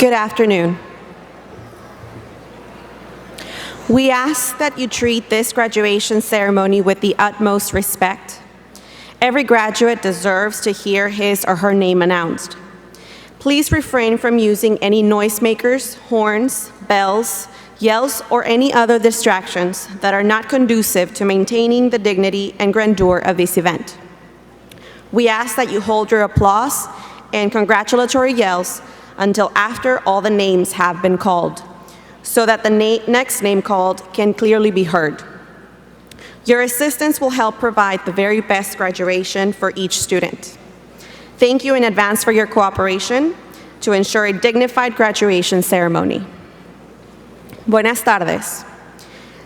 Good afternoon. We ask that you treat this graduation ceremony with the utmost respect. Every graduate deserves to hear his or her name announced. Please refrain from using any noisemakers, horns, bells, yells, or any other distractions that are not conducive to maintaining the dignity and grandeur of this event. We ask that you hold your applause and congratulatory yells until after all the names have been called, so that the next name called can clearly be heard. Your assistance will help provide the very best graduation for each student. Thank you in advance for your cooperation to ensure a dignified graduation ceremony. Buenas tardes.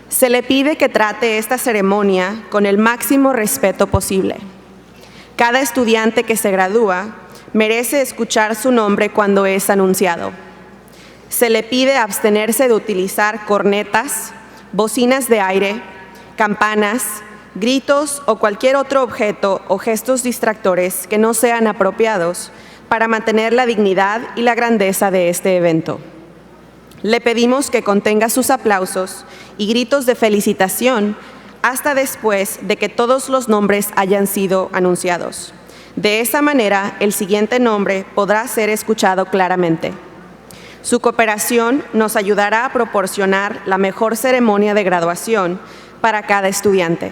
Se le pide que trate esta ceremonia con el máximo respeto posible. Cada estudiante que se gradúa merece escuchar su nombre cuando es anunciado. Se le pide abstenerse de utilizar cornetas, bocinas de aire, campanas, gritos o cualquier otro objeto o gestos distractores que no sean apropiados para mantener la dignidad y la grandeza de este evento. Le pedimos que contenga sus aplausos y gritos de felicitación hasta después de que todos los nombres hayan sido anunciados. De esa manera, el siguiente nombre podrá ser escuchado claramente. Su cooperación nos ayudará a proporcionar la mejor ceremonia de graduación para cada estudiante.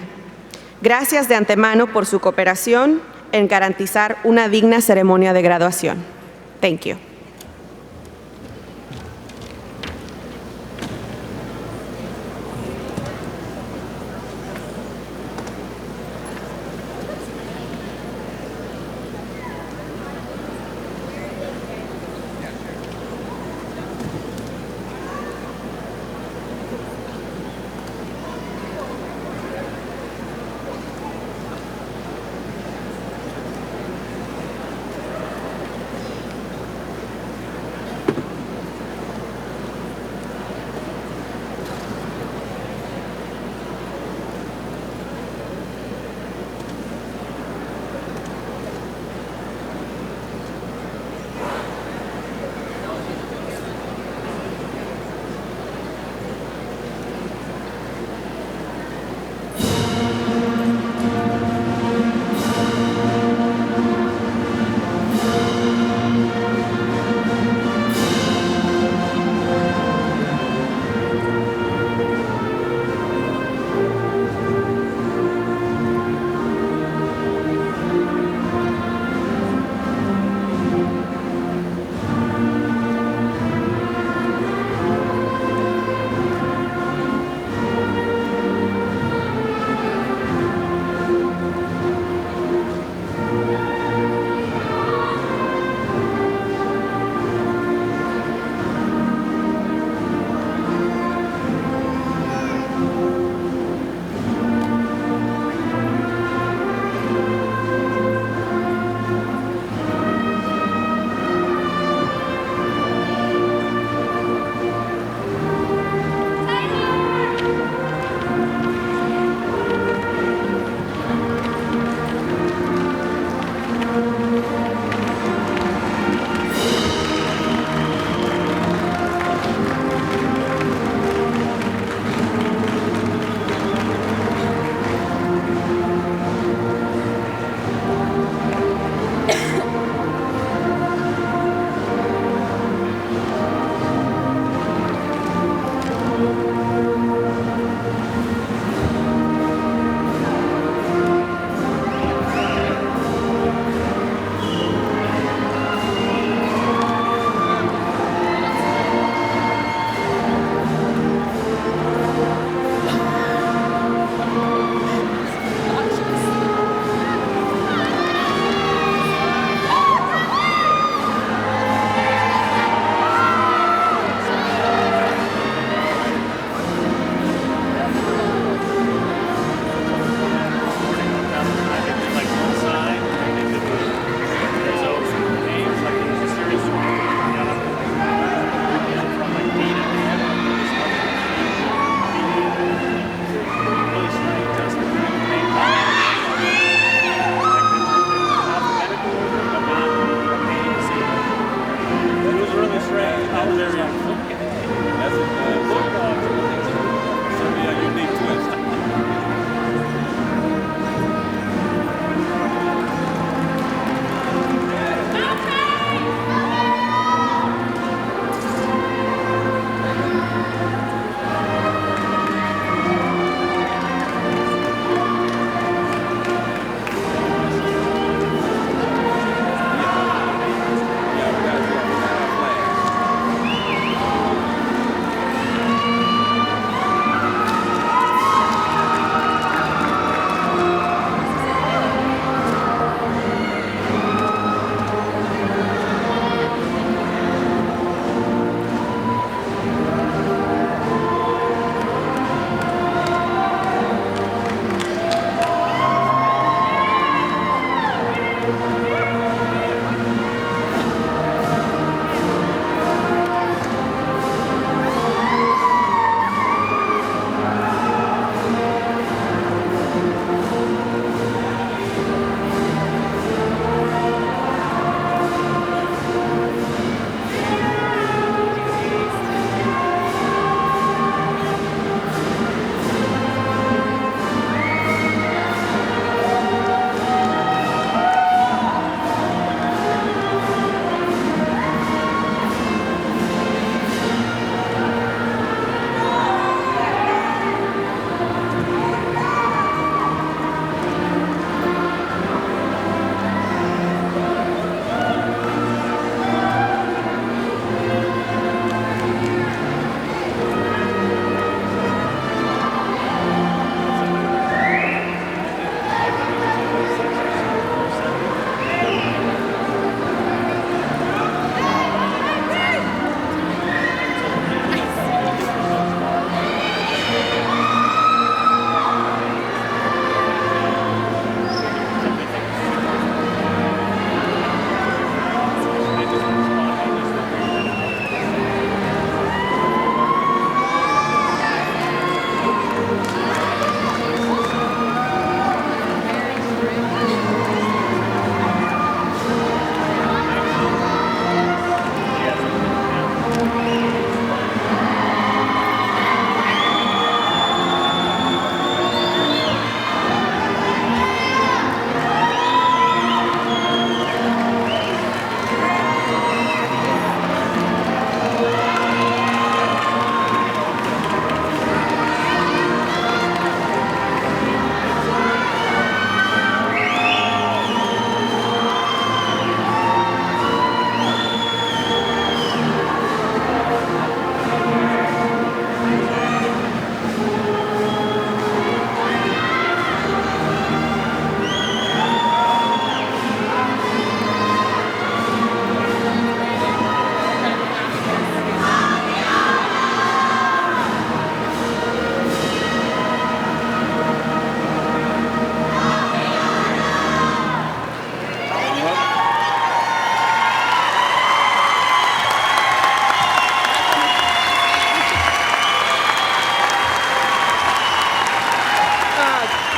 Gracias de antemano por su cooperación en garantizar una digna ceremonia de graduación. Thank you.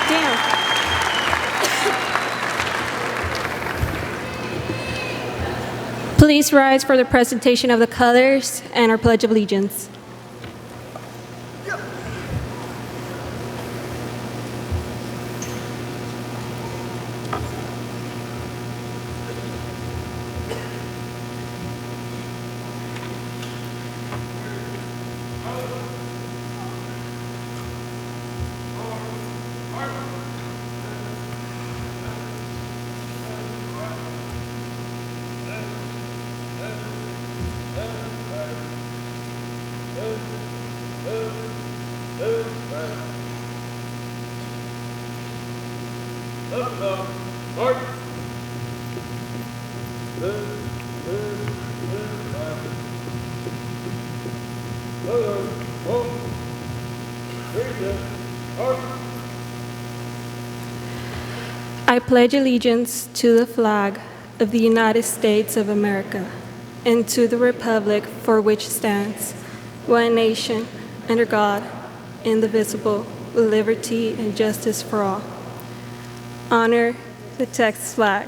Damn. Please rise for the presentation of the colors and our Pledge of Allegiance. I pledge allegiance to the flag of the United States of America and to the republic for which stands, one nation, under God, indivisible, with liberty and justice for all. Honor the Texas flag.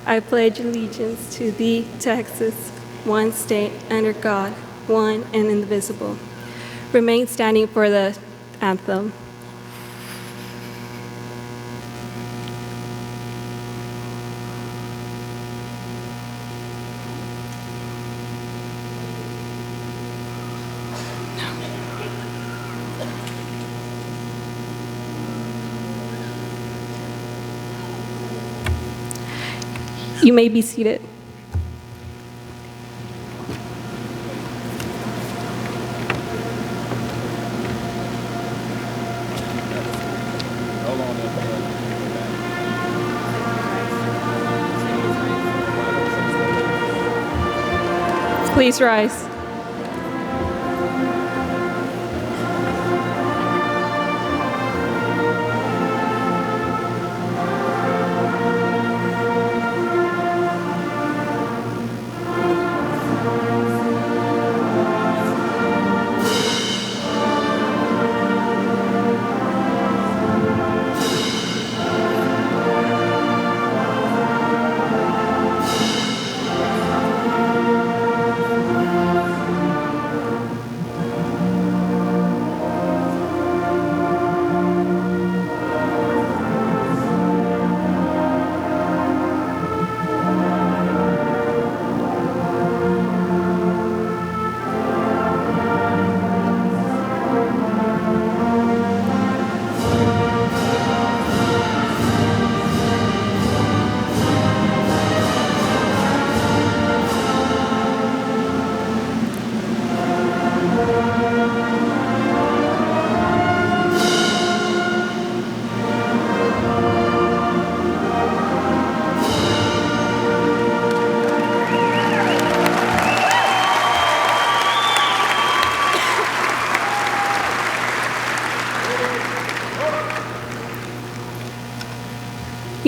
I pledge allegiance to thee, Texas, one state, under God, one and indivisible. Remain standing for the anthem. You may be seated. Please rise.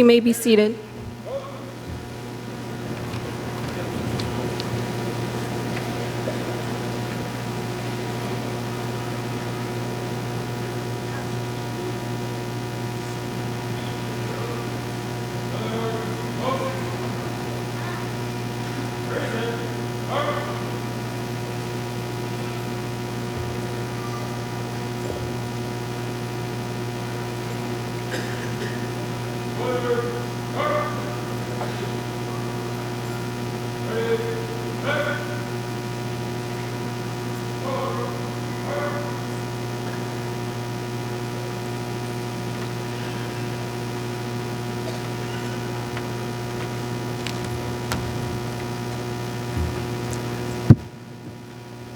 You may be seated.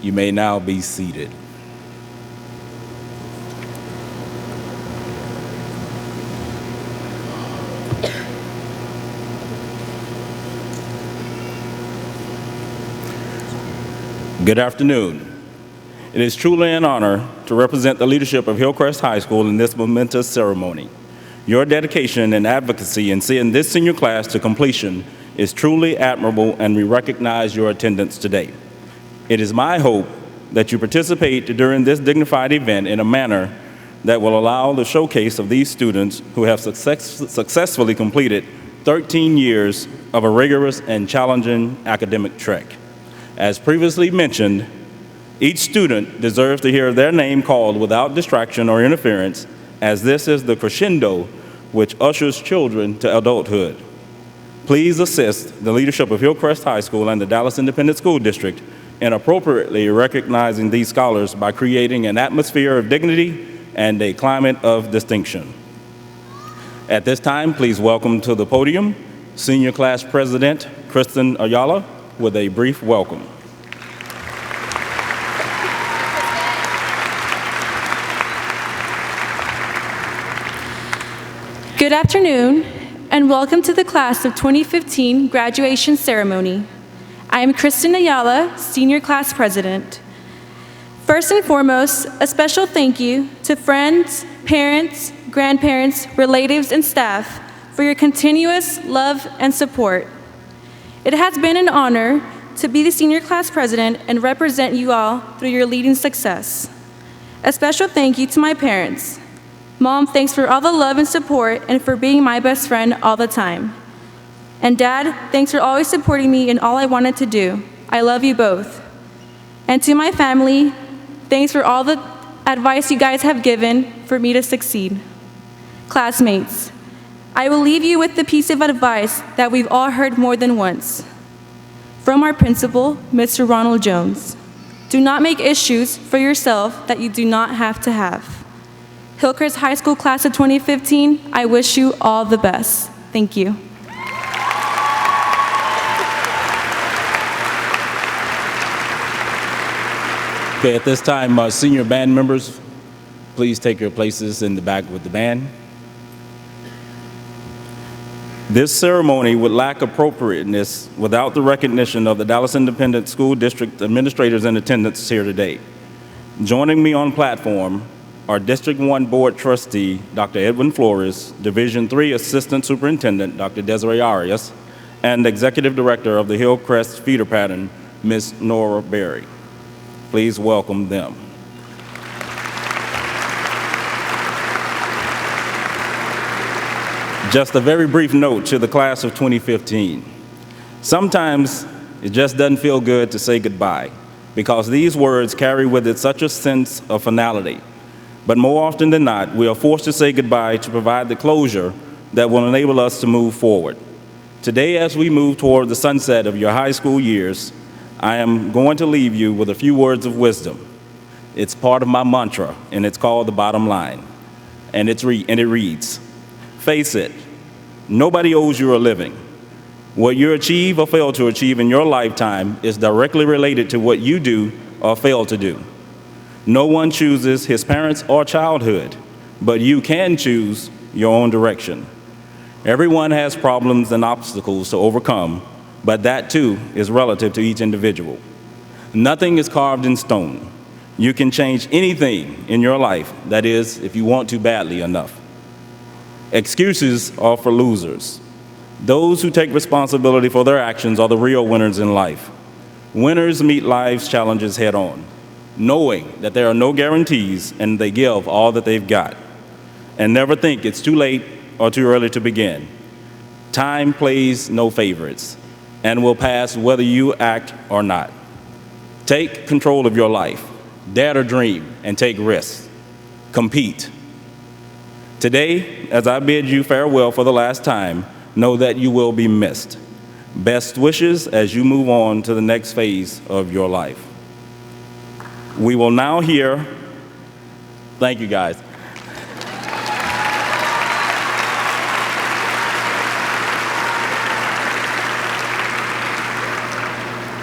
You may now be seated. Good afternoon. It is truly an honor to represent the leadership of Hillcrest High School in this momentous ceremony. Your dedication and advocacy in seeing this senior class to completion is truly admirable, and we recognize your attendance today. It is my hope that you participate during this dignified event in a manner that will allow the showcase of these students who have successfully completed 13 years of a rigorous and challenging academic trek. As previously mentioned, each student deserves to hear their name called without distraction or interference, as this is the crescendo which ushers children to adulthood. Please assist the leadership of Hillcrest High School and the Dallas Independent School District in appropriately recognizing these scholars by creating an atmosphere of dignity and a climate of distinction. At this time, please welcome to the podium Senior Class President Kristen Ayala with a brief welcome. Good afternoon, and welcome to the Class of 2015 graduation ceremony. I am Kristen Ayala, Senior Class President. First and foremost, a special thank you to friends, parents, grandparents, relatives, and staff for your continuous love and support. It has been an honor to be the Senior Class President and represent you all through your leading success. A special thank you to my parents. Mom, thanks for all the love and support and for being my best friend all the time. And Dad, thanks for always supporting me in all I wanted to do. I love you both. And to my family, thanks for all the advice you guys have given for me to succeed. Classmates, I will leave you with the piece of advice that we've all heard more than once. From our principal, Mr. Ronald Jones. Do not make issues for yourself that you do not have to have. Hillcrest High School Class of 2015, I wish you all the best. Thank you. Okay, at this time, senior band members, please take your places in the back with the band. This ceremony would lack appropriateness without the recognition of the Dallas Independent School District administrators in attendance here today. Joining me on platform are District 1 Board Trustee, Dr. Edwin Flores, Division 3 Assistant Superintendent, Dr. Desiree Arias, and Executive Director of the Hillcrest Feeder Pattern, Ms. Nora Berry. Please welcome them. Just a very brief note to the Class of 2015. Sometimes it just doesn't feel good to say goodbye because these words carry with it such a sense of finality. But more often than not, we are forced to say goodbye to provide the closure that will enable us to move forward. Today, as we move toward the sunset of your high school years, I am going to leave you with a few words of wisdom. It's part of my mantra, and it's called the bottom line. And it reads, face it, nobody owes you a living. What you achieve or fail to achieve in your lifetime is directly related to what you do or fail to do. No one chooses his parents or childhood, but you can choose your own direction. Everyone has problems and obstacles to overcome, but that too is relative to each individual. Nothing is carved in stone. You can change anything in your life, that is, if you want to badly enough. Excuses are for losers. Those who take responsibility for their actions are the real winners in life. Winners meet life's challenges head on, knowing that there are no guarantees and they give all that they've got. And never think it's too late or too early to begin. Time plays no favorites and will pass whether you act or not. Take control of your life. Dare to dream and take risks. Compete. Today, as I bid you farewell for the last time, know that you will be missed. Best wishes as you move on to the next phase of your life. We will now hear, thank you guys.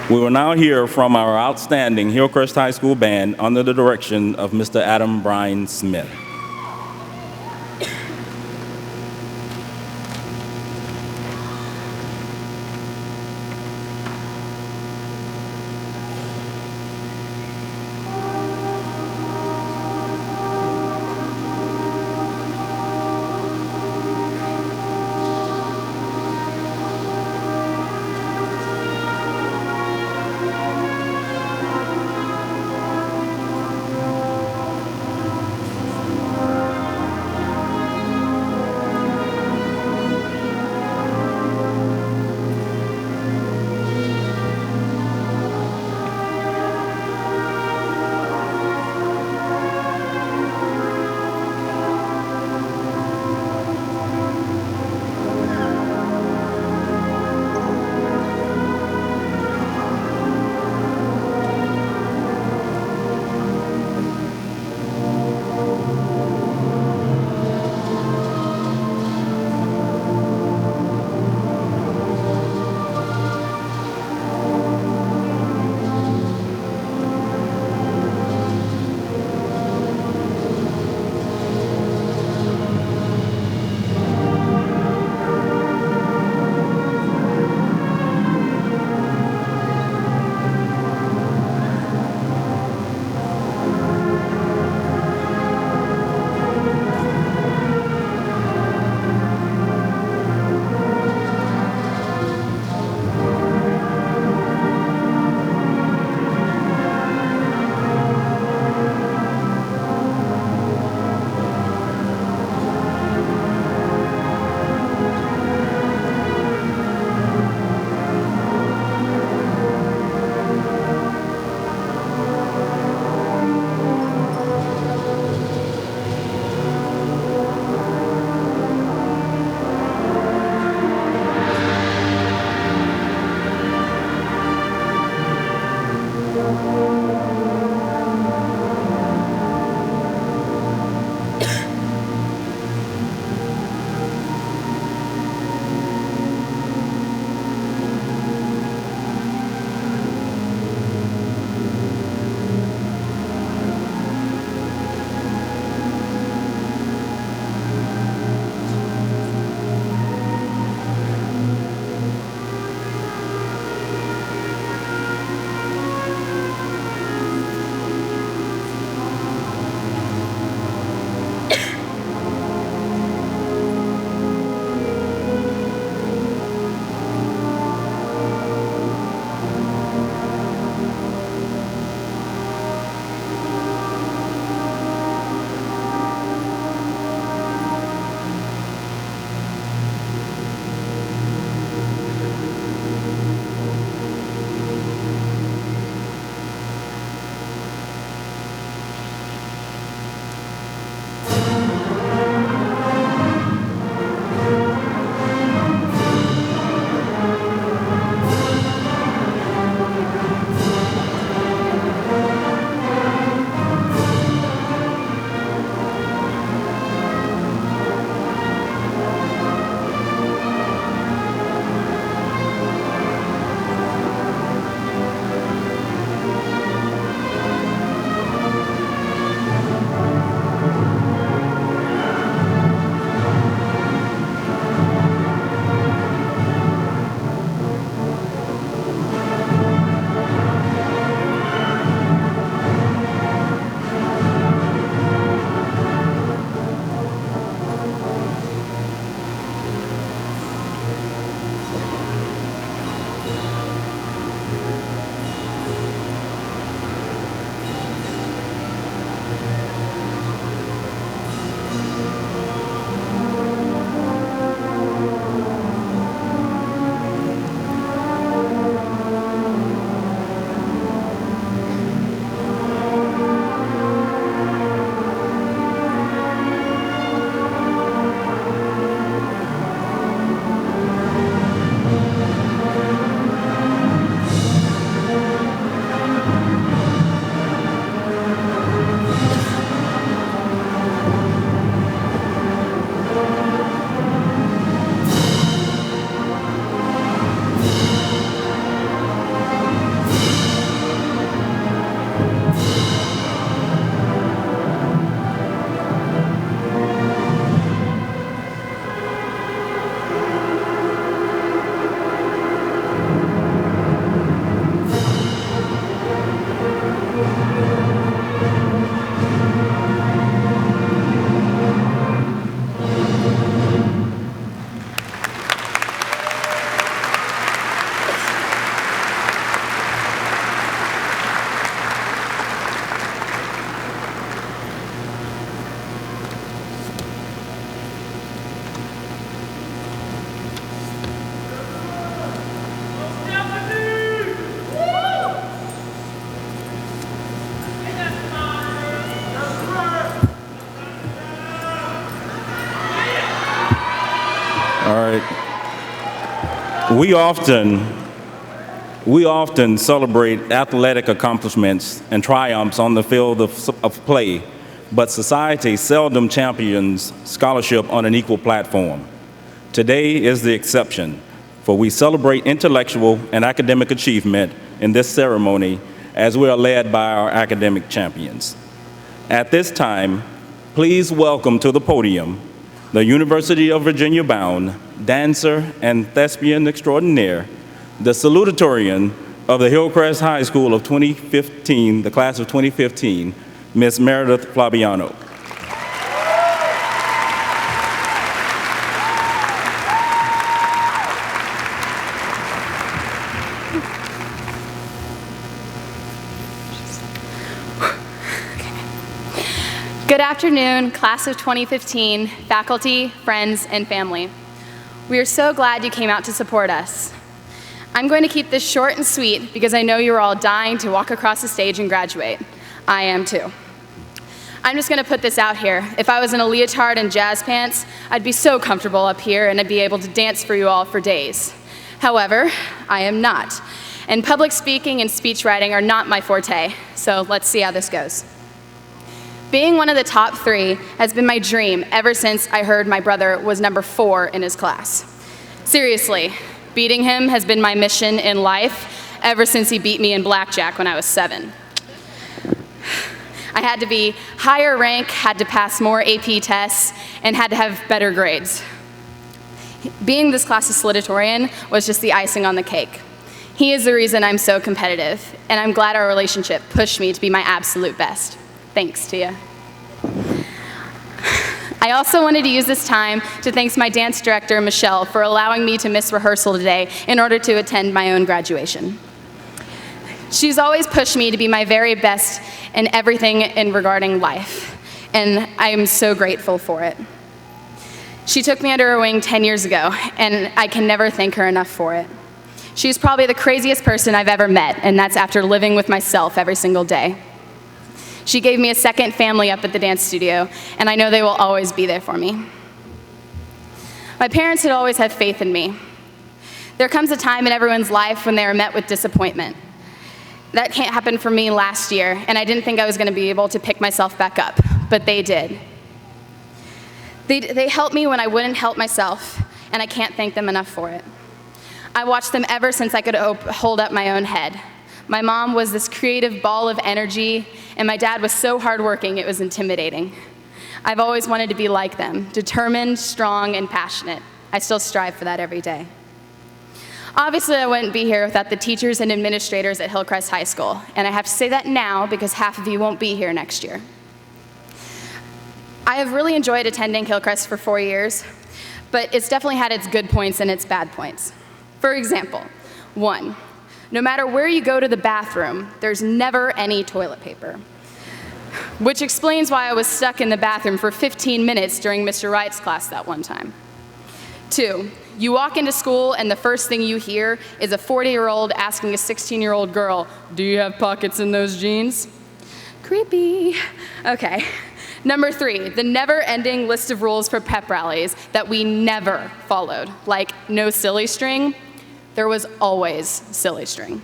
We will now hear from our outstanding Hillcrest High School band under the direction of Mr. Adam Bryan Smith. All right. We often celebrate athletic accomplishments and triumphs on the field of play, but society seldom champions scholarship on an equal platform. Today is the exception, for we celebrate intellectual and academic achievement in this ceremony as we are led by our academic champions. At this time, please welcome to the podium the University of Virginia-bound dancer and thespian extraordinaire, the Salutatorian of the Hillcrest High School of 2015, the class of 2015, Ms. Meredith Flabiano. Good afternoon, class of 2015, faculty, friends, and family. We are so glad you came out to support us. I'm going to keep this short and sweet because I know you're all dying to walk across the stage and graduate. I am too. I'm just going to put this out here. If I was in a leotard and jazz pants, I'd be so comfortable up here and I'd be able to dance for you all for days. However, I am not. And public speaking and speech writing are not my forte, so let's see how this goes. Being one of the top 3 has been my dream ever since I heard my brother was number 4 in his class. Seriously, beating him has been my mission in life ever since he beat me in blackjack when I was 7. I had to be higher rank, had to pass more AP tests, and had to have better grades. Being this class's salutatorian was just the icing on the cake. He is the reason I'm so competitive, and I'm glad our relationship pushed me to be my absolute best. Thanks to you. I also wanted to use this time to thank my dance director, Michelle, for allowing me to miss rehearsal today in order to attend my own graduation. She's always pushed me to be my very best in everything in regarding life, and I am so grateful for it. She took me under her wing 10 years ago, and I can never thank her enough for it. She's probably the craziest person I've ever met, and that's after living with myself every single day. She gave me a second family up at the dance studio, and I know they will always be there for me. My parents had always had faith in me. There comes a time in everyone's life when they are met with disappointment. That can't happen for me last year, and I didn't think I was going to be able to pick myself back up, but they did. They helped me when I wouldn't help myself, and I can't thank them enough for it. I watched them ever since I could hold up my own head. My mom was this creative ball of energy, and my dad was so hardworking it was intimidating. I've always wanted to be like them, determined, strong, and passionate. I still strive for that every day. Obviously, I wouldn't be here without the teachers and administrators at Hillcrest High School, and I have to say that now because half of you won't be here next year. I have really enjoyed attending Hillcrest for 4 years, but it's definitely had its good points and its bad points. For example, 1, no matter where you go to the bathroom, there's never any toilet paper, which explains why I was stuck in the bathroom for 15 minutes during Mr. Wright's class that one time. 2, you walk into school and the first thing you hear is a 40-year-old asking a 16-year-old girl, "Do you have pockets in those jeans?" Creepy. Okay. Number 3, the never-ending list of rules for pep rallies that we never followed, like no silly string. There was always silly string.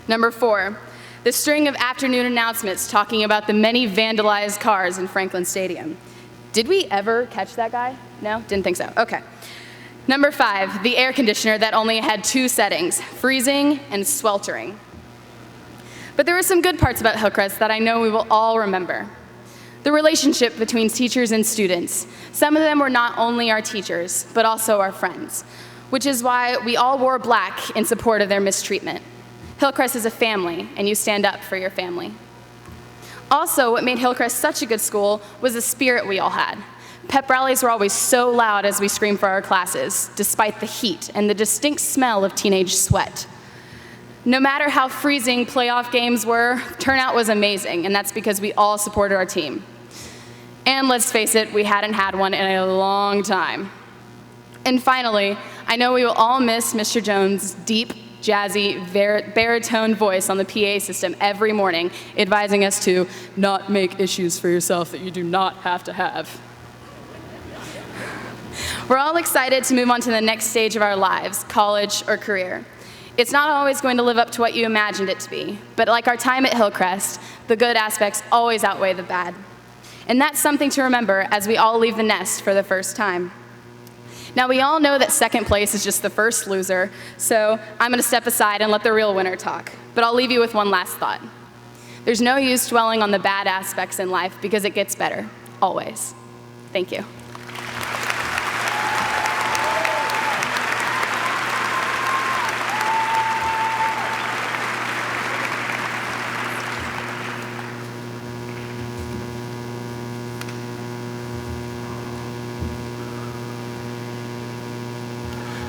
Number 4, the string of afternoon announcements talking about the many vandalized cars in Franklin Stadium. Did we ever catch that guy? No? Didn't think so. Okay. Number 5, the air conditioner that only had 2 settings, freezing and sweltering. But there were some good parts about Hillcrest that I know we will all remember. The relationship between teachers and students. Some of them were not only our teachers, but also our friends, which is why we all wore black in support of their mistreatment. Hillcrest is a family, and you stand up for your family. Also, what made Hillcrest such a good school was the spirit we all had. Pep rallies were always so loud as we screamed for our classes, despite the heat and the distinct smell of teenage sweat. No matter how freezing playoff games were, turnout was amazing, and that's because we all supported our team. And let's face it, we hadn't had one in a long time. And finally, I know we will all miss Mr. Jones' deep, jazzy, baritone voice on the PA system every morning, advising us to not make issues for yourself that you do not have to have. We're all excited to move on to the next stage of our lives, college or career. It's not always going to live up to what you imagined it to be, but like our time at Hillcrest, the good aspects always outweigh the bad. And that's something to remember as we all leave the nest for the first time. Now, we all know that second place is just the first loser, so I'm going to step aside and let the real winner talk. But I'll leave you with one last thought. There's no use dwelling on the bad aspects in life because it gets better, always. Thank you.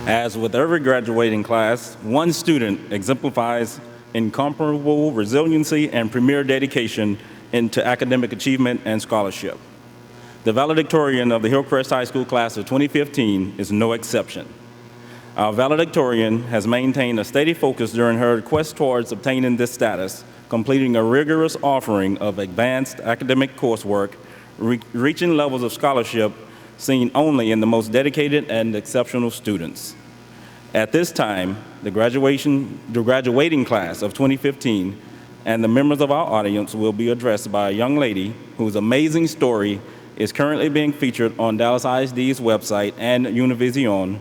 As with every graduating class, one student exemplifies incomparable resiliency and premier dedication into academic achievement and scholarship. The valedictorian of the Hillcrest High School class of 2015 is no exception. Our valedictorian has maintained a steady focus during her quest towards obtaining this status, completing a rigorous offering of advanced academic coursework, reaching levels of scholarship seen only in the most dedicated and exceptional students. At this time, the graduating class of 2015 and the members of our audience will be addressed by a young lady whose amazing story is currently being featured on Dallas ISD's website and Univision,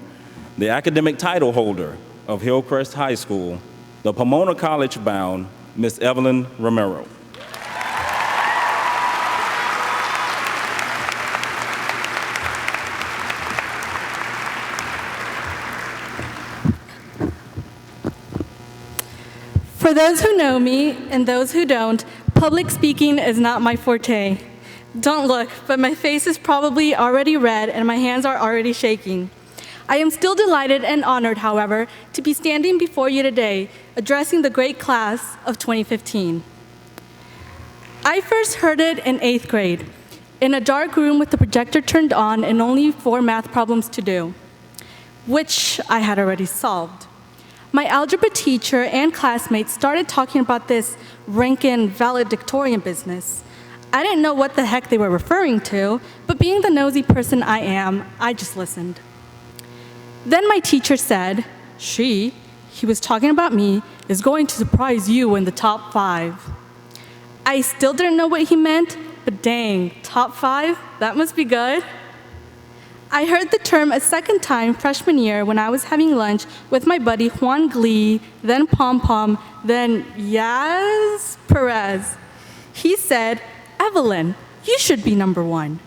the academic title holder of Hillcrest High School, the Pomona College-bound Miss Evelyn Romero. For those who know me and those who don't, public speaking is not my forte. Don't look, but my face is probably already red and my hands are already shaking. I am still delighted and honored, however, to be standing before you today, addressing the great class of 2015. I first heard it in 8th grade, in a dark room with the projector turned on and only 4 math problems to do, which I had already solved. My algebra teacher and classmates started talking about this Rankin valedictorian business. I didn't know what the heck they were referring to, but being the nosy person I am, I just listened. Then my teacher said, he was talking about me, is going to surprise you in the top 5. I still didn't know what he meant, but dang, top 5? That must be good. I heard the term a second time freshman year when I was having lunch with my buddy Juan Glee, then Pom Pom, then Yaz Perez. He said, Evelyn, you should be number 1.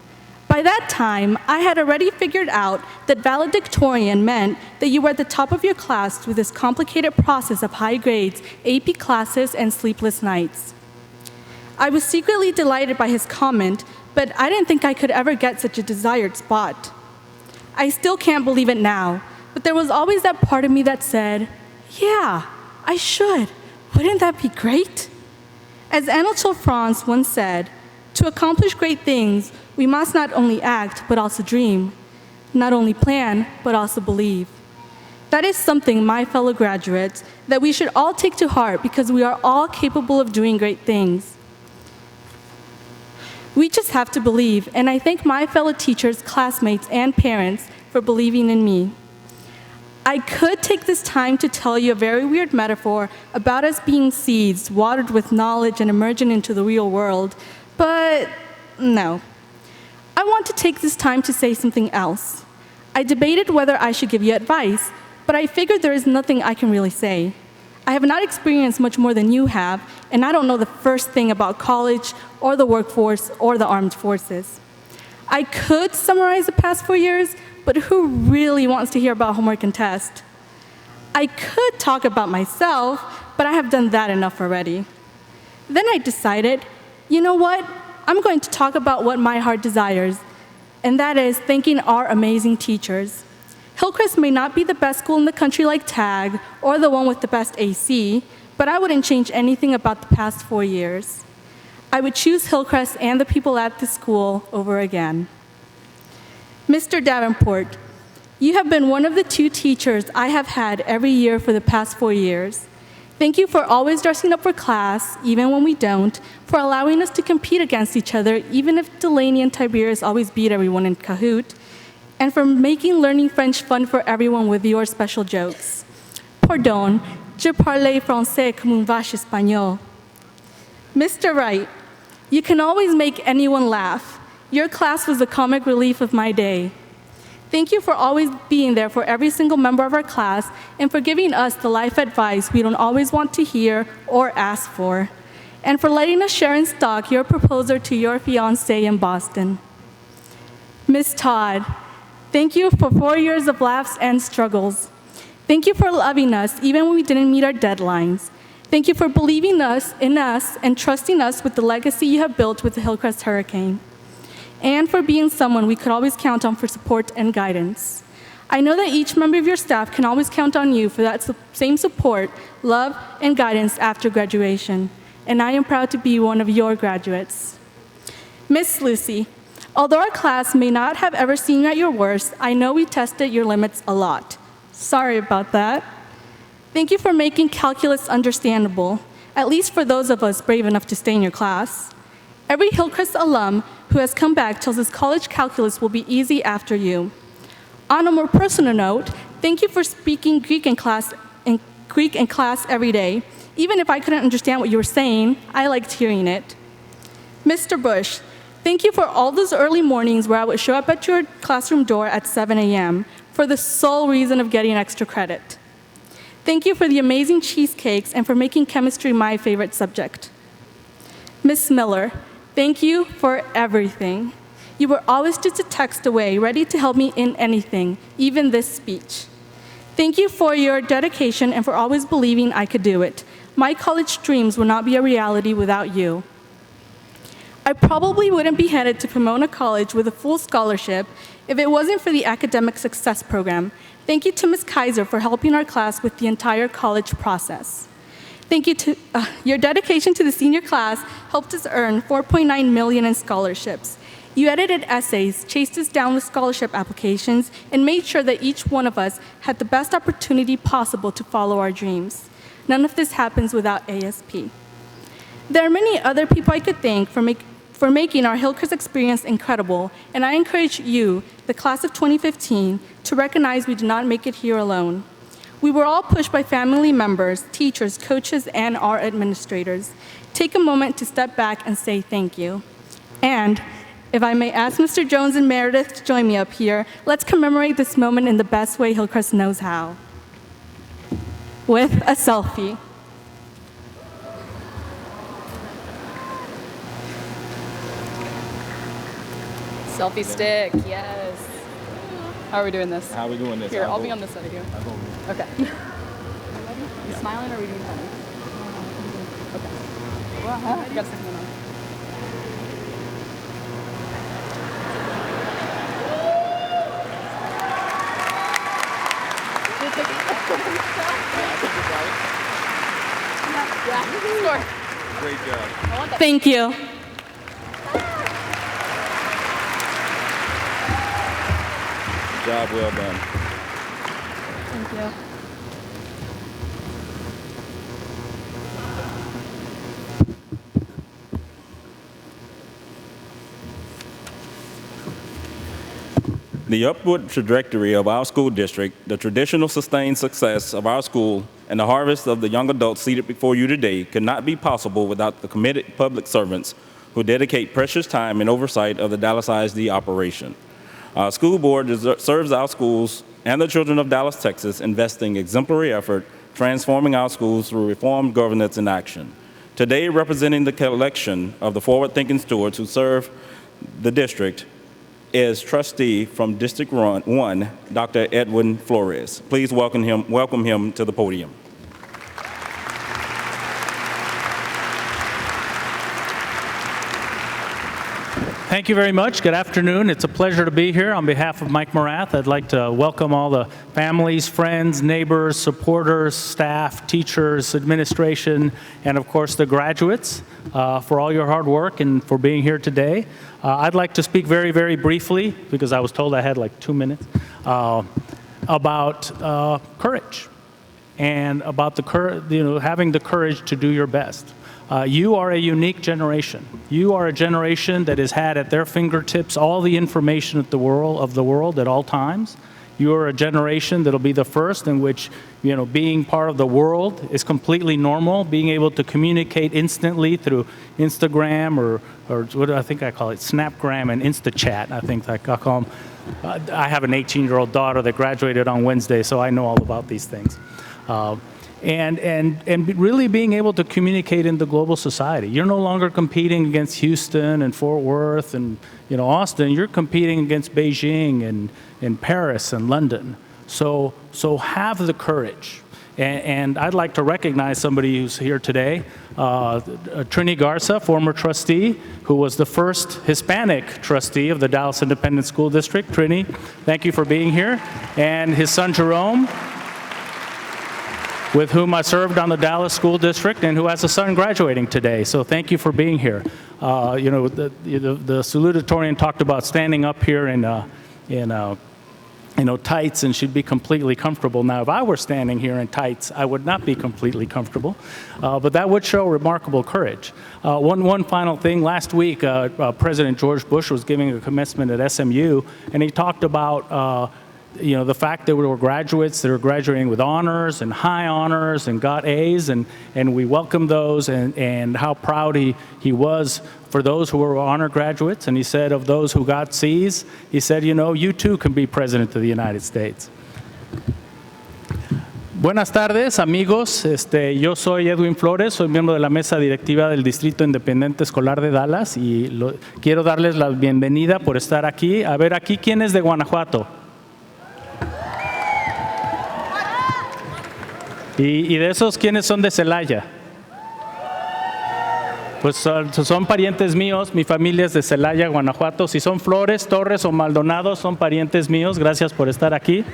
By that time, I had already figured out that valedictorian meant that you were at the top of your class through this complicated process of high grades, AP classes, and sleepless nights. I was secretly delighted by his comment, but I didn't think I could ever get such a desired spot. I still can't believe it now, but there was always that part of me that said, yeah, I should. Wouldn't that be great? As Anatole France once said, to accomplish great things, we must not only act, but also dream. Not only plan, but also believe. That is something, my fellow graduates, that we should all take to heart because we are all capable of doing great things. We just have to believe, and I thank my fellow teachers, classmates, and parents for believing in me. I could take this time to tell you a very weird metaphor about us being seeds watered with knowledge and emerging into the real world, but no. I want to take this time to say something else. I debated whether I should give you advice, but I figured there is nothing I can really say. I have not experienced much more than you have, and I don't know the first thing about college or the workforce or the armed forces. I could summarize the past 4 years, but who really wants to hear about homework and test? I could talk about myself, but I have done that enough already. Then I decided, you know what? I'm going to talk about what my heart desires, and that is thanking our amazing teachers. Hillcrest may not be the best school in the country like TAG or the one with the best AC, but I wouldn't change anything about the past 4 years. I would choose Hillcrest and the people at the school over again. Mr. Davenport, you have been one of the 2 teachers I have had every year for the past 4 years. Thank you for always dressing up for class, even when we don't, for allowing us to compete against each other, even if Delaney and Tiberius always beat everyone in Kahoot, and for making learning French fun for everyone with your special jokes. Pardon, je parle français comme un vache espagnol. Mr. Wright, you can always make anyone laugh. Your class was the comic relief of my day. Thank you for always being there for every single member of our class and for giving us the life advice we don't always want to hear or ask for, and for letting us share in stock your proposal to your fiancé in Boston. Ms. Todd, thank you for 4 years of laughs and struggles. Thank you for loving us even when we didn't meet our deadlines. Thank you for believing in us and trusting us with the legacy you have built with the Hillcrest Hurricane, and for being someone we could always count on for support and guidance. I know that each member of your staff can always count on you for that same support, love, and guidance after graduation, and I am proud to be one of your graduates. Miss Lucy, although our class may not have ever seen you at your worst, I know we tested your limits a lot. Sorry about that. Thank you for making calculus understandable, at least for those of us brave enough to stay in your class. Every Hillcrest alum who has come back tells us college calculus will be easy after you. On a more personal note, thank you for speaking Greek in class every day. Even if I couldn't understand what you were saying, I liked hearing it. Mr. Bush, thank you for all those early mornings where I would show up at your classroom door at 7 a.m. for the sole reason of getting extra credit. Thank you for the amazing cheesecakes and for making chemistry my favorite subject. Ms. Miller, thank you for everything. You were always just a text away, ready to help me in anything, even this speech. Thank you for your dedication and for always believing I could do it. My college dreams would not be a reality without you. I probably wouldn't be headed to Pomona College with a full scholarship if it wasn't for the Academic Success Program. Thank you to Ms. Kaiser for helping our class with the entire college process. Thank you to your dedication to the senior class helped us earn $4.9 million in scholarships. You edited essays, chased us down with scholarship applications, and made sure that each one of us had the best opportunity possible to follow our dreams. None of this happens without ASP. There are many other people I could thank for making our Hillcrest experience incredible, and I encourage you, the class of 2015, to recognize we did not make it here alone. We were all pushed by family members, teachers, coaches, and our administrators. Take a moment to step back and say thank you. And if I may ask Mr. Jones and Meredith to join me up here, let's commemorate this moment in the best way Hillcrest knows how, with a selfie. Selfie stick, yes. How are we doing this? How are we doing this? Here, I'll be on this side of you. Okay. Are you smiling or are we doing funny? Okay. Well, you got something on. Yeah, score. Great job. Thank you. Job well done. Thank you. The upward trajectory of our school district, the traditional sustained success of our school, and the harvest of the young adults seated before you today could not be possible without the committed public servants who dedicate precious time and oversight of the Dallas ISD operation. Our school board serves our schools and the children of Dallas, Texas, investing exemplary effort, transforming our schools through reformed governance and action. Today, representing the collection of the forward-thinking stewards who serve the district is trustee from District 1, Dr. Edwin Flores. Please welcome him to the podium. Thank you very much. Good afternoon. It's a pleasure to be here. On behalf of Mike Morath, I'd like to welcome all the families, friends, neighbors, supporters, staff, teachers, administration, and of course the graduates for all your hard work and for being here today. I'd like to speak very, very briefly, because I was told I had like 2 minutes, about courage and about having the courage to do your best. You are a unique generation. You are a generation that has had at their fingertips all the information of the world at all times. You are a generation that'll be the first in which, being part of the world is completely normal. Being able to communicate instantly through Instagram or what do I think I call it? Snapgram and InstaChat, I think I call them. I have an 18-year-old daughter that graduated on Wednesday, so I know all about these things. And really being able to communicate in the global society. You're no longer competing against Houston and Fort Worth and Austin. You're competing against Beijing and Paris and London. So have the courage. And I'd like to recognize somebody who's here today, Trini Garza, former trustee, who was the first Hispanic trustee of the Dallas Independent School District. Trini, thank you for being here. And his son Jerome, with whom I served on the Dallas School District and who has a son graduating today. So thank you for being here. The Salutatorian talked about standing up here in tights and should be completely comfortable. Now, if I were standing here in tights, I would not be completely comfortable, but that would show remarkable courage. One final thing, last week, President George Bush was giving a commencement at SMU, and he talked about the fact that we were graduates that are graduating with honors and high honors and got A's, and we welcome those, and how proud he was for those who were honor graduates. And he said of those who got C's, he said, you too can be President of the United States. Buenas tardes, amigos. Yo soy Edwin Flores, soy miembro de la mesa directiva del Distrito Independiente Escolar de Dallas y quiero darles la bienvenida por estar aquí. A ver, aquí, ¿quién es de Guanajuato? Y de esos, ¿quiénes son de Celaya? Pues son parientes míos, mi familia es de Celaya, Guanajuato. Si son Flores, Torres o Maldonado, son parientes míos. Gracias por estar aquí.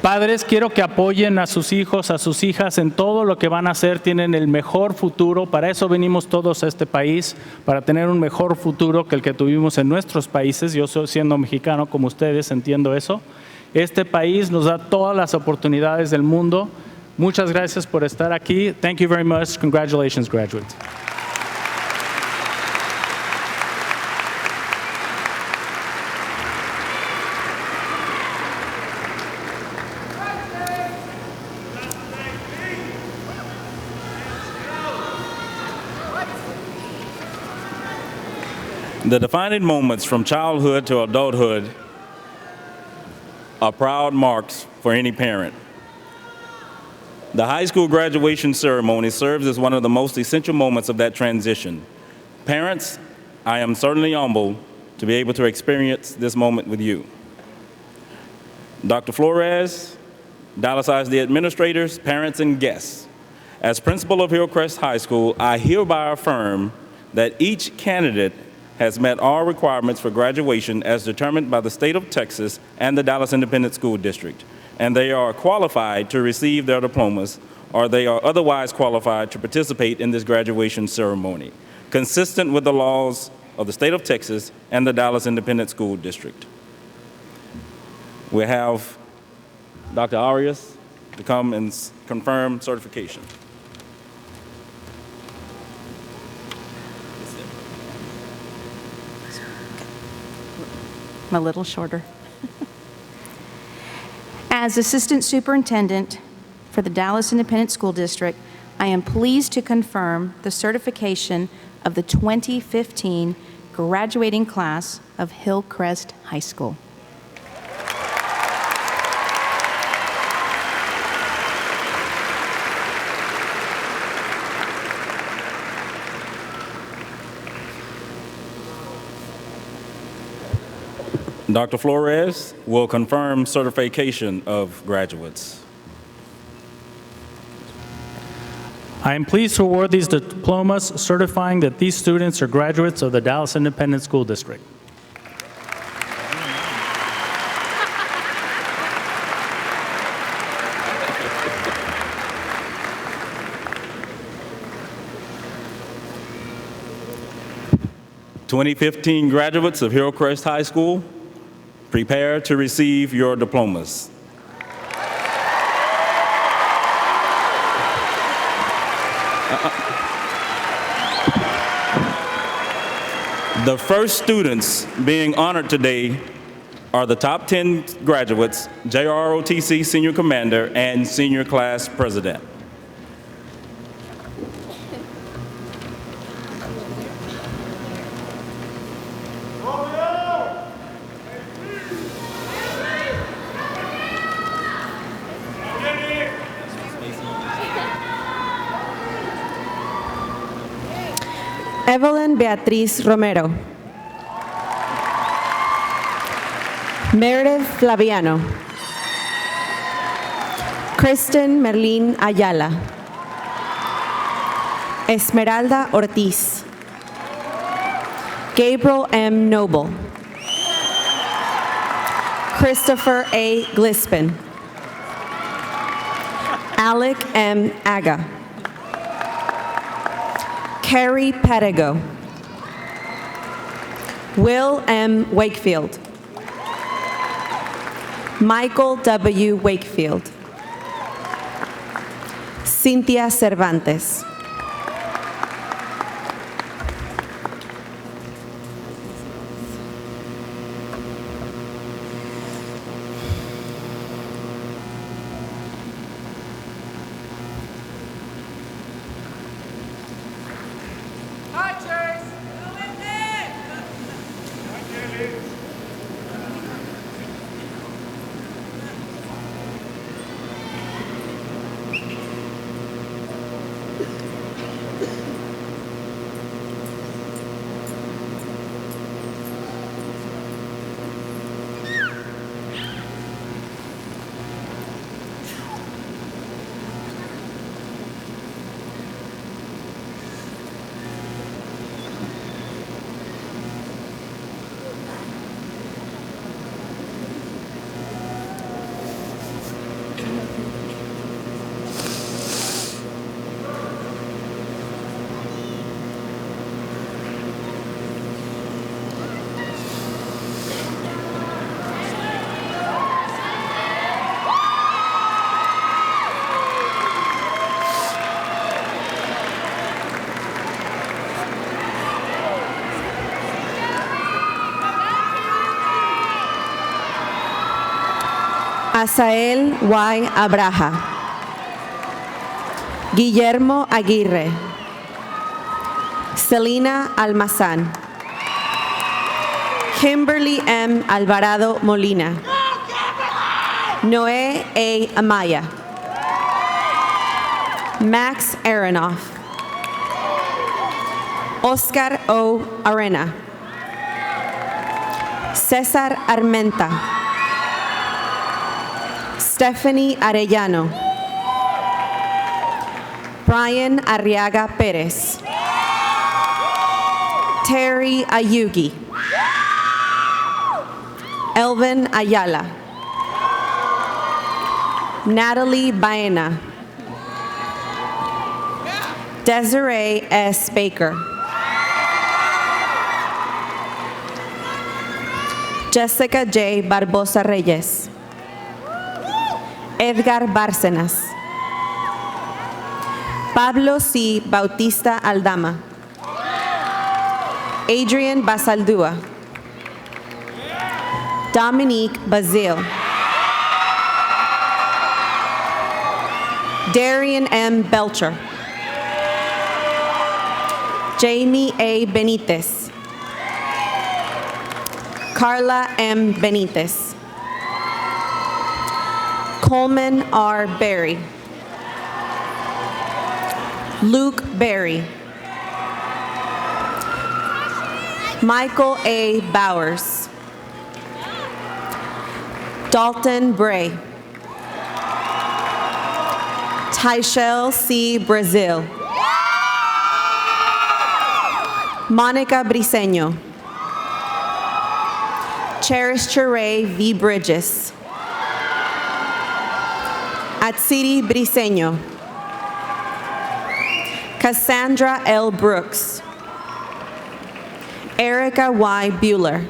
Padres, quiero que apoyen a sus hijos, a sus hijas en todo lo que van a hacer. Tienen el mejor futuro. Para eso venimos todos a este país, para tener un mejor futuro que el que tuvimos en nuestros países. Yo siendo mexicano como ustedes, entiendo eso. Este país nos da todas las oportunidades del mundo. Muchas gracias por estar aquí. Thank you very much. Congratulations, graduates. The defining moments from childhood to adulthood are proud marks for any parent. The high school graduation ceremony serves as one of the most essential moments of that transition. Parents, I am certainly humbled to be able to experience this moment with you. Dr. Flores, Dallas ISD administrators, parents, and guests, as principal of Hillcrest High School, I hereby affirm that each candidate has met all requirements for graduation as determined by the state of Texas and the Dallas Independent School District, and they are qualified to receive their diplomas, or they are otherwise qualified to participate in this graduation ceremony, consistent with the laws of the state of Texas and the Dallas Independent School District. We have Dr. Arias to come and confirm certification. A little shorter. As Assistant Superintendent for the Dallas Independent School District, I am pleased to confirm the certification of the 2015 graduating class of Hillcrest High School. Dr. Flores will confirm certification of graduates. I am pleased to award these diplomas certifying that these students are graduates of the Dallas Independent School District. "2015 graduates of Hillcrest High School, prepare to receive your diplomas. The first students being honored today are the top 10 graduates, JROTC Senior Commander and Senior Class President. Evelyn Beatriz Romero. Meredith Flaviano. Kristen Merlin Ayala. Esmeralda Ortiz. Gabriel M. Noble. Christopher A. Glispin. Alec M. Aga. Carrie Pedigo. Will M. Wakefield. Michael W. Wakefield. Cynthia Cervantes. Asael Y. Abraja. Guillermo Aguirre. Selena Almazán. Kimberly M. Alvarado Molina. Noé A. Amaya. Max Aronoff. Oscar O. Arena. César Armenta. Stephanie Arellano. Brian Arriaga Perez. Terry Ayugi. Elvin Ayala. Natalie Baena. Desiree S. Baker. Jessica J. Barbosa Reyes. Edgar Bárcenas. Pablo C. Bautista Aldama. Adrian Basaldúa. Dominique Bazil. Darian M. Belcher. Jamie A. Benitez. Carla M. Benitez. Coleman R. Berry. Luke Berry. Michael A. Bowers. Dalton Bray. Tyshell C. Brazil. Monica Briseño. Cherish Chere V. Bridges. Atsiri Briseño. Cassandra L. Brooks. Erica Y. Bueller.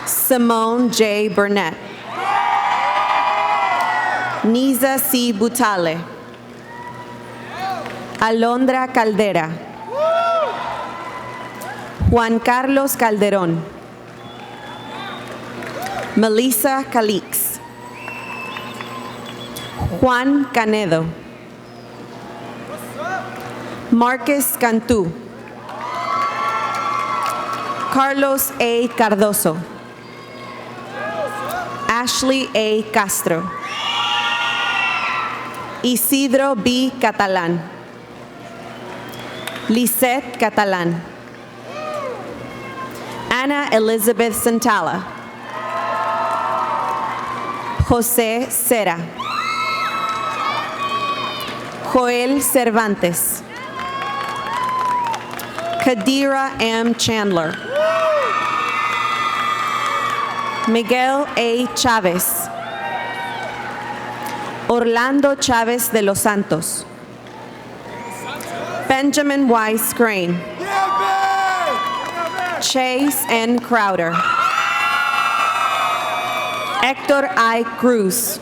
Simone J. Burnett. Niza C. Butale. Alondra Caldera. Juan Carlos Calderón. Melissa Calix. Juan Canedo. Marcus Cantú. Carlos A. Cardoso. Ashley A. Castro. Isidro B. Catalán. Lisette Catalán. Ana Elizabeth Santala. José Cera. Joel Cervantes. Kadira M. Chandler. Miguel A. Chávez. Orlando Chávez de los Santos. Benjamin Y. Scrane. Chase N. Crowder. Héctor I. Cruz.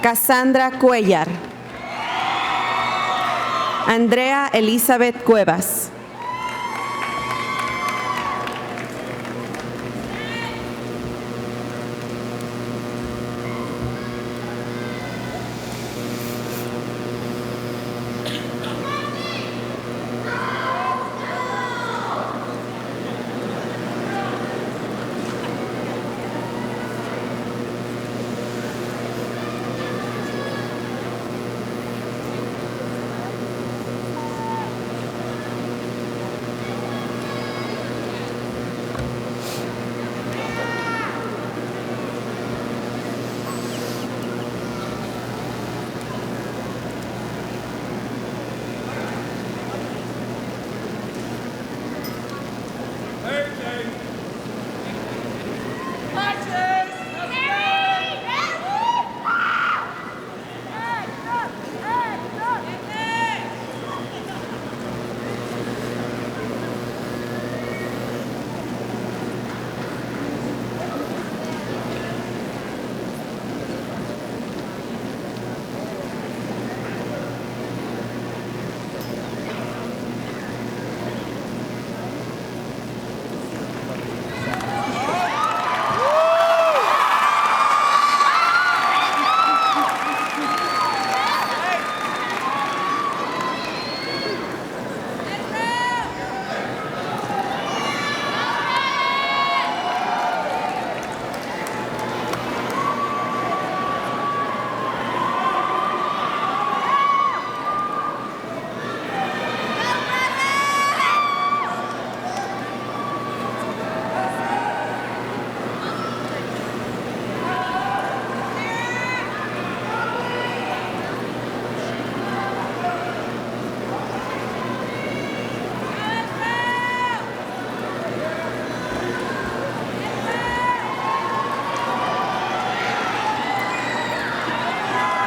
Cassandra Cuellar. Andrea Elizabeth Cuevas.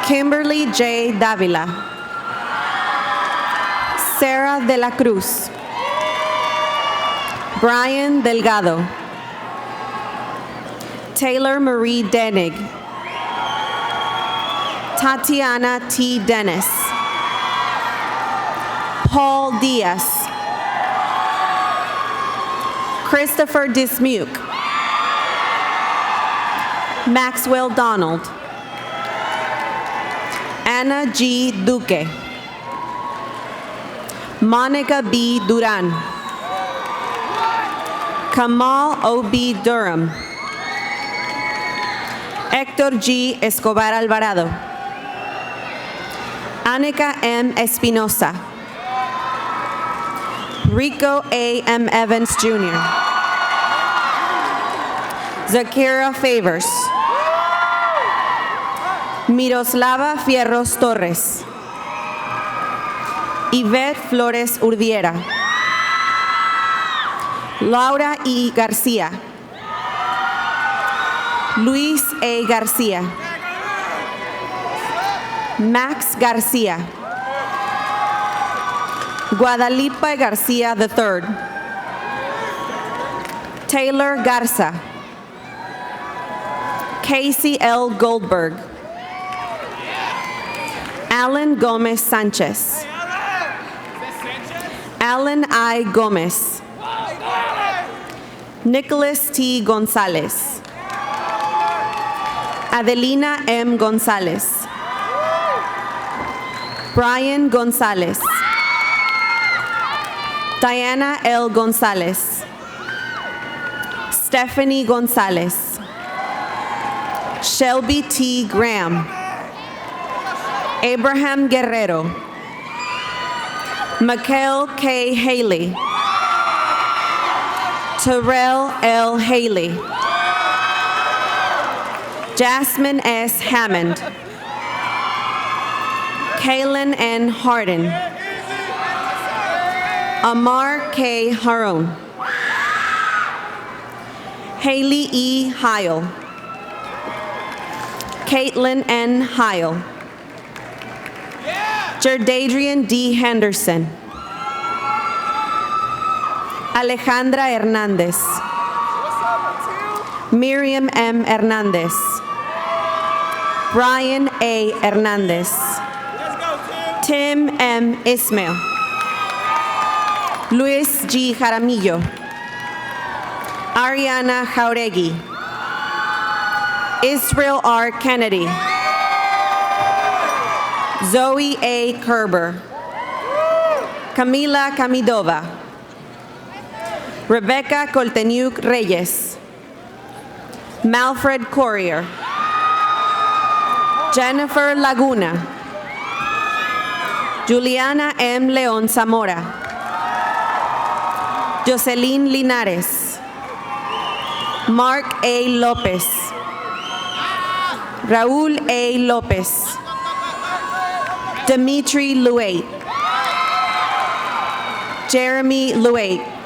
Kimberly J. Davila. Sarah de la Cruz. Brian Delgado. Taylor Marie Denig. Tatiana T. Dennis. Paul Diaz. Christopher Dismuke. Maxwell Donald. Anna G. Duque. Monica B. Duran. Kamal O. B. Durham. Héctor G. Escobar Alvarado. Anika M. Espinosa. Rico A. M. Evans Jr. Zakira Favors. Miroslava Fierros Torres. Yvette Flores Urdiera. Laura E. García. Luis A. García. Max García. Guadalupe García III. Taylor Garza. Casey L. Goldberg. Alan Gomez Sanchez. Alan I. Gomez. Nicholas T. Gonzalez. Adelina M. Gonzalez. Brian Gonzalez. Diana L. Gonzalez. Stephanie Gonzalez. Shelby T. Graham. Abraham Guerrero. Mikhail K. Haley. Terrell L. Haley. Jasmine S. Hammond. Kaylin N. Harden. Amar K. Haron. Haley E. Heil. Caitlin N. Heil. Jerdadrian D. Henderson. Alejandra Hernandez. Miriam M. Hernandez. Brian A. Hernandez. Tim M. Ismail. Luis G. Jaramillo. Ariana Jauregui. Israel R. Kennedy. Zoe A. Kerber. Camila Kamidova. Rebecca Colteniuk Reyes. Malfred Corrier. Jennifer Laguna. Juliana M. León Zamora. Jocelyn Linares. Mark A. Lopez. Raúl A. Lopez. Dimitri Luate. Jeremy Luate.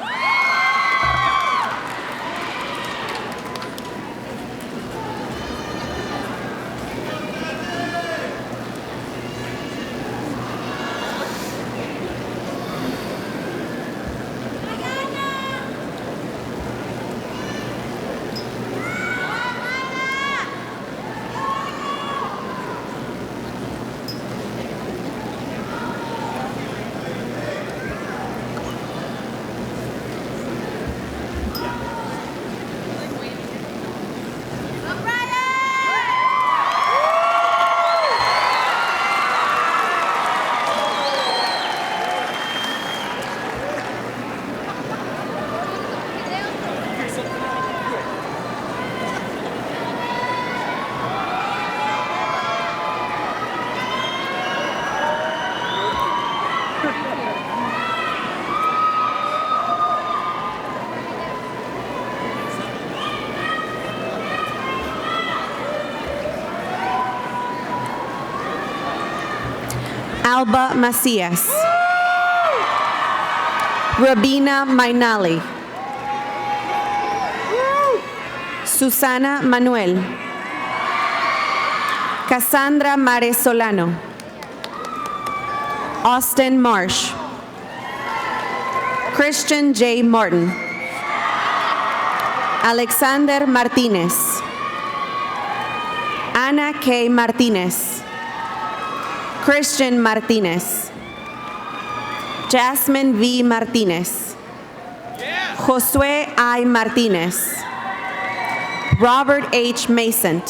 Alba Macias. Rabina Mainali. Susana Manuel. Cassandra Mares Solano. Austin Marsh. Christian J. Martin. Alexander Martinez. Ana K. Martinez. Christian Martinez. Jasmine V. Martinez. Josue I. Martinez. Robert H. Mason.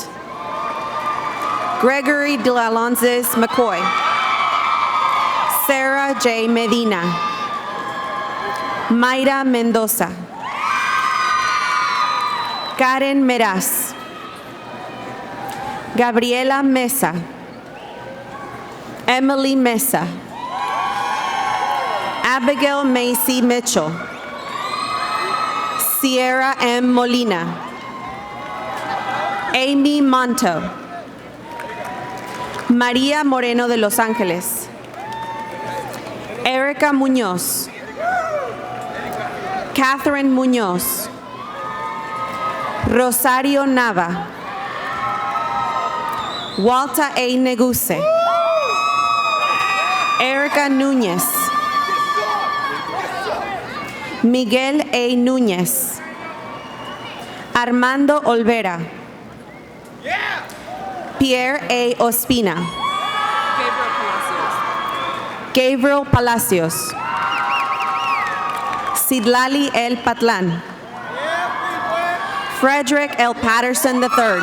Gregory de Alonzes McCoy. Sarah J. Medina. Mayra Mendoza. Karen Meraz. Gabriela Mesa. Emily Mesa. Abigail Macy Mitchell. Sierra M. Molina. Amy Monto. María Moreno de Los Ángeles. Erica Muñoz. Catherine Muñoz. Rosario Nava. Walter A. Neguse. Erica Núñez. Miguel A. Núñez. Armando Olvera. Pierre A. Ospina. Gabriel Palacios. Sidlali L. Patlan. Frederick L. Patterson III.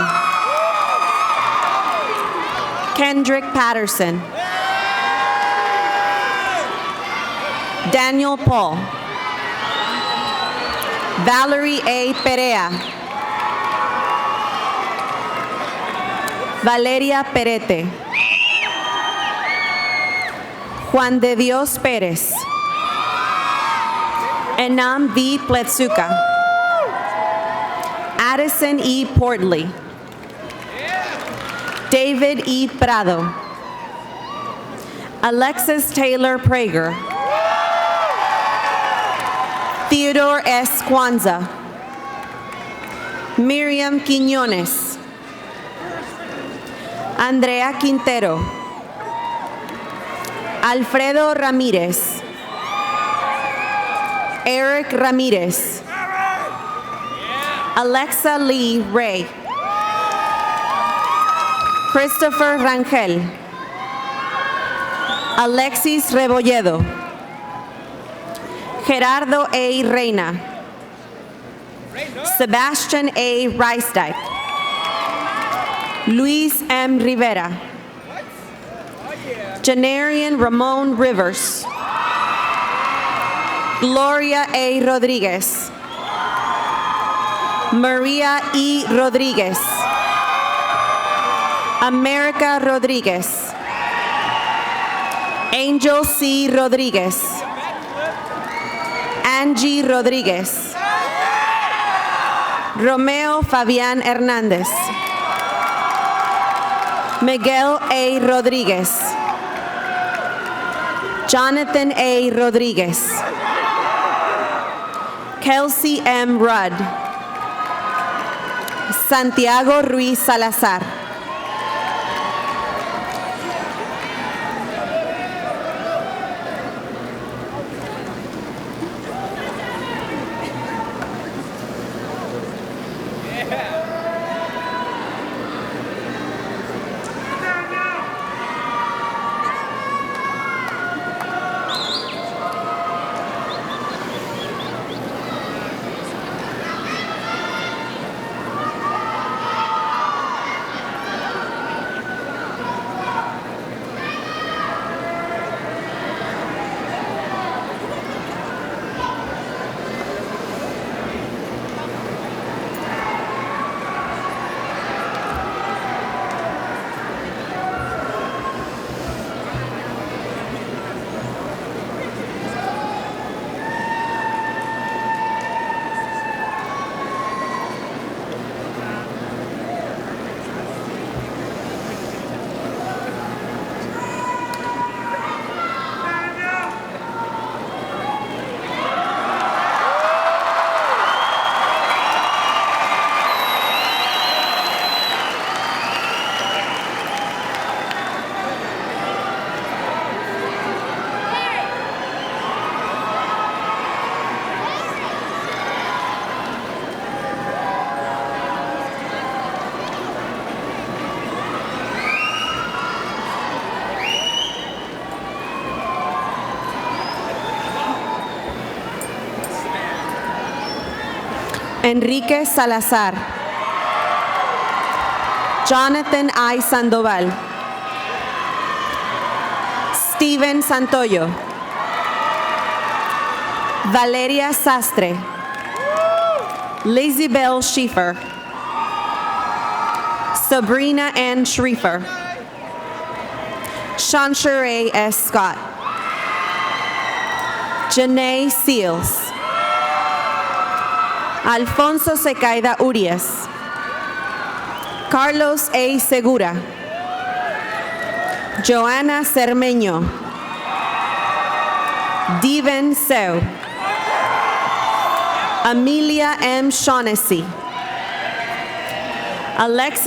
Kendrick Patterson. Daniel Paul. Valerie A. Perea. Valeria Perete. Juan de Dios Pérez. Enam V. Pletsuka. Addison E. Portley. David E. Prado. Alexis Taylor Prager. Theodore S. Kwanzaa. Miriam Quiñones. Andrea Quintero. Alfredo Ramírez. Eric Ramírez. Alexa Lee Ray. Christopher Rangel. Alexis Rebolledo. Gerardo A. Reina. Sebastian A. Reisdijk. Luis M. Rivera. Janarian Ramon Rivers. Gloria A. Rodriguez. Maria E. Rodriguez. America Rodriguez. Angel C. Rodriguez. Angie Rodriguez. Romeo Fabián Hernández. Miguel A. Rodriguez. Jonathan A. Rodriguez. Kelsey M. Rudd. Santiago Ruiz Salazar. Enrique Salazar. Jonathan I. Sandoval. Steven Santoyo. Valeria Sastre. Lizzie-Bell Schiefer. Sabrina Ann Schriefer. Shanshere S. Scott. Janae Seals. Alfonso Secaida Urias. Carlos A. Segura. Joana Cermeño. Diven Seu. Amelia M. Shaughnessy. Alex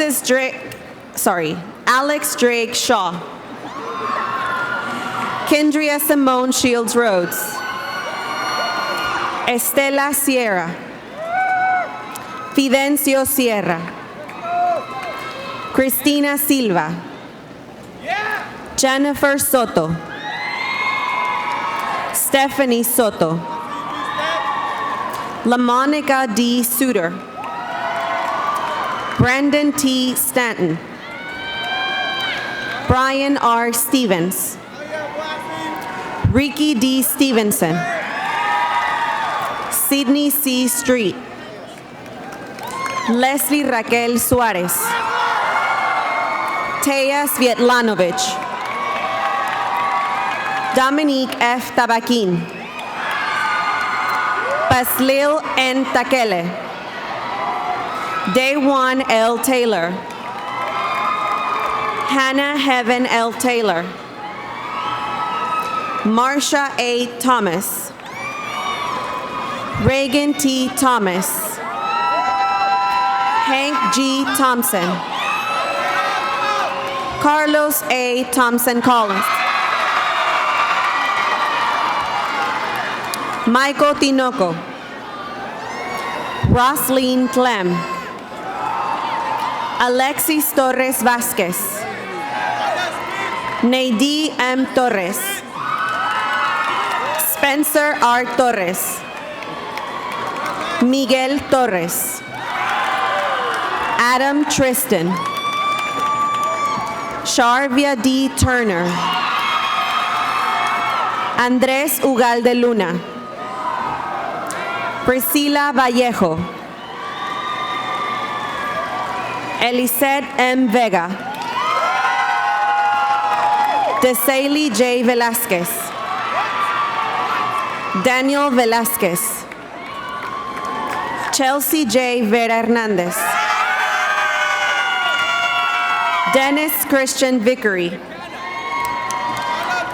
Drake Shaw. Kendria Simone Shields Rhodes. Estela Sierra. Fidencio Sierra. Cristina Silva. Jennifer Soto. Stephanie Soto. LaMonica D. Suter. Brandon T. Stanton. Brian R. Stevens. Ricky D. Stevenson. Sydney C. Street. Leslie Raquel Suarez. Teya Svietlanovich. Dominique F. Tabaquin. Paslil N. Takele. Daywan L. Taylor. Hannah Heaven L. Taylor. Marsha A. Thomas. Reagan T. Thomas. Hank G. Thompson. Carlos A. Thompson Collins. Michael Tinoco. Roslyn Clem. Alexis Torres Vasquez. Nadie M. Torres. Spencer R. Torres. Miguel Torres. Adam Tristan. Sharvia D. Turner. Andrés Ugalde Luna. Priscila Vallejo. Elisette M. Vega. Desailly J. Velasquez. Daniel Velasquez. Chelsea J. Vera Hernandez. Dennis Christian Vickery.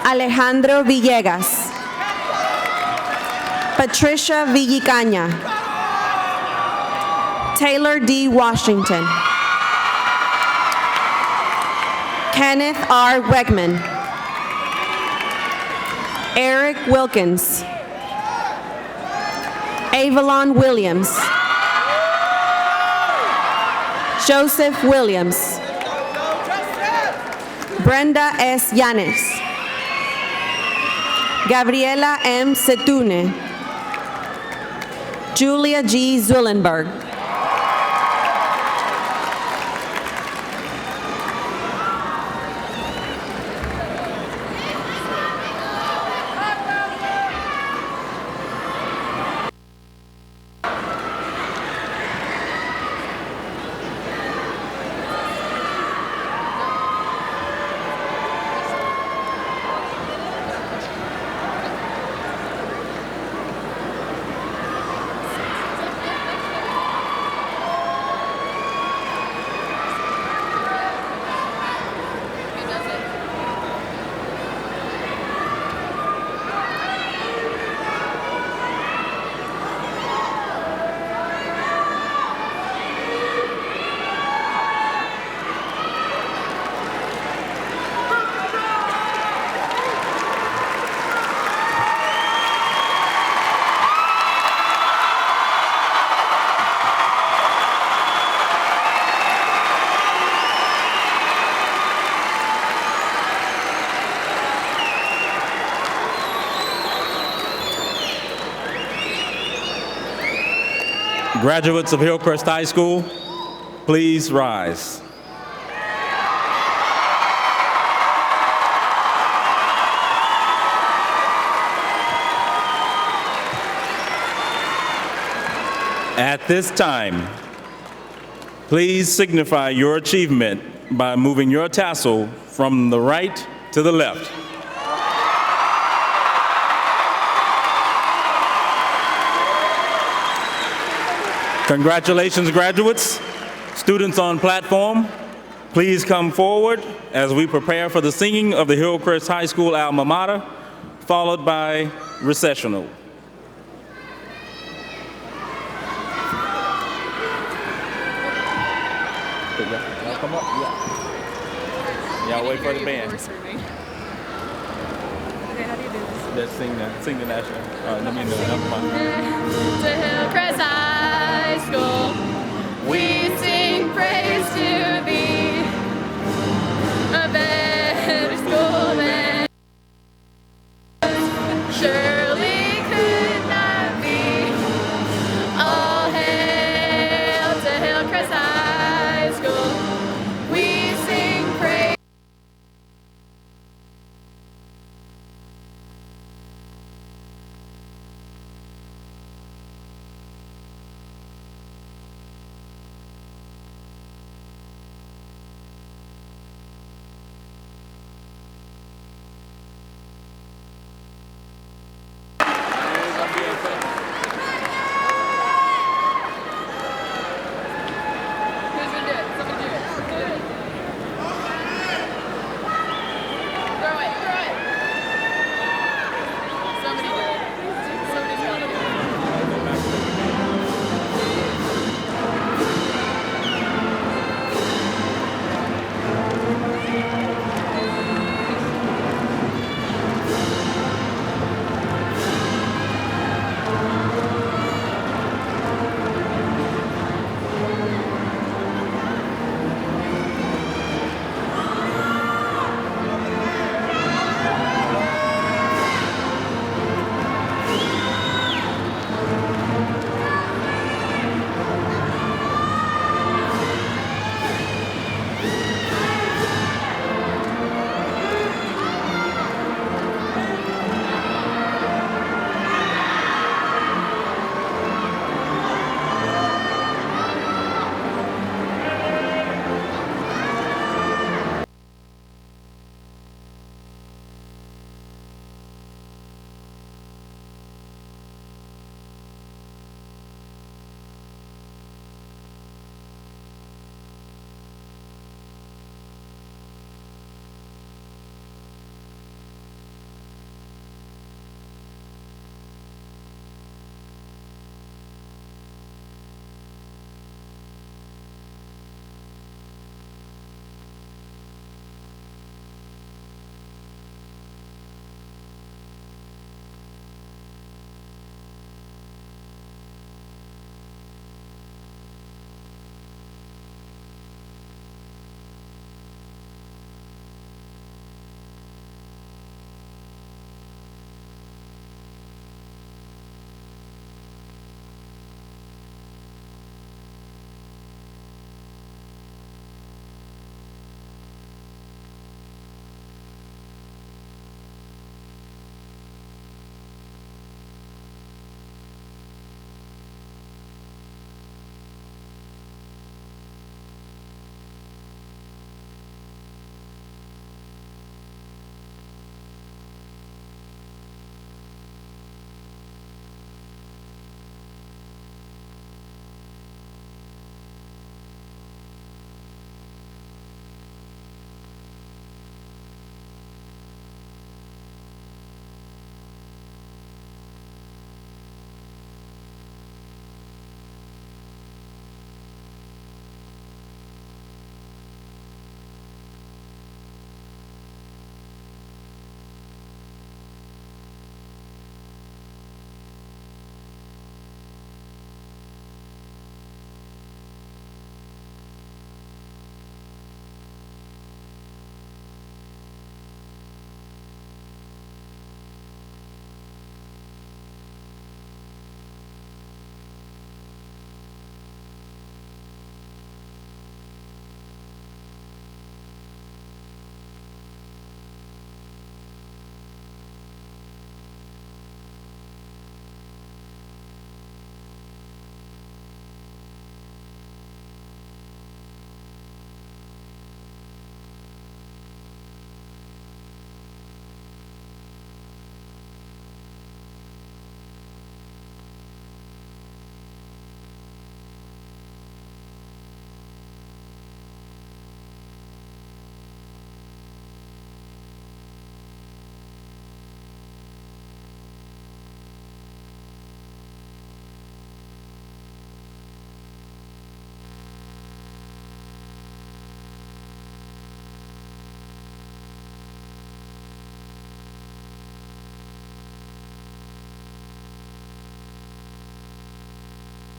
Alejandro Villegas. Patricia Villicaña. Taylor D. Washington. Kenneth R. Wegman. Eric Wilkins. Avalon Williams. Joseph Williams. Brenda S. Yanes. Gabriela M. Setune. Julia G. Zullenberg. Graduates of Hillcrest High School, please rise. At this time, please signify your achievement by moving your tassel from the right to the left. Congratulations, graduates. Students on platform, please come forward as we prepare for the singing of the Hillcrest High School alma mater, followed by recessional. Y'all come up, yeah. Y'all wait for the band. Okay, how do you do this? Let's sing the national. Let me know. Never mind. To Hillcrest High School.